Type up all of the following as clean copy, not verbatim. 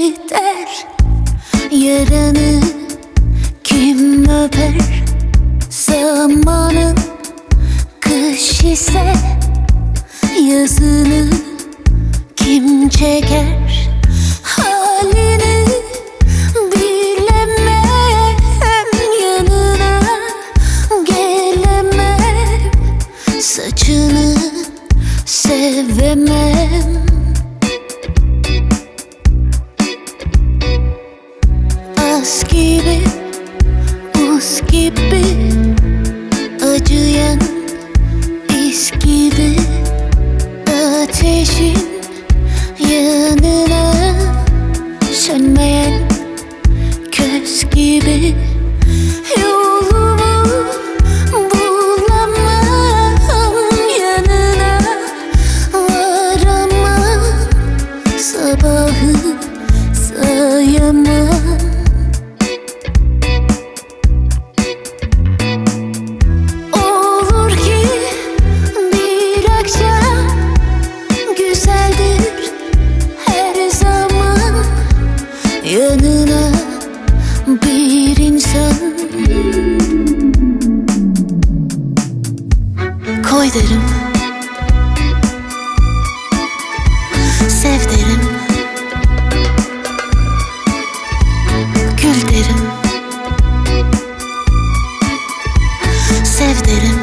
gider. Yaranı kim öper? Zamanın kış ise yazını kim çeker? Halini bilemem, yanına gelemem, saçını sevemem. Az gibi, buz gibi, acıyan iz gibi, ateşin yanına sönmeyen köz gibi. Yolumu bulamam, yanına varamam, sabahı sayamam. Olur ki bir akşam güzeldir her zaman, yanına bir insan koy derim, sev derim, gül derim, sev derim.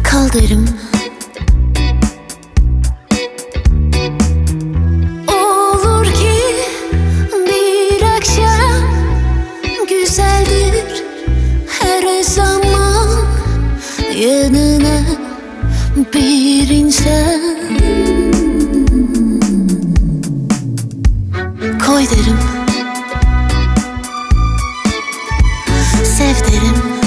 Kal derim. Olur ki bir akşam güzeldir her zaman, yanına bir insan koy derim, sev derim,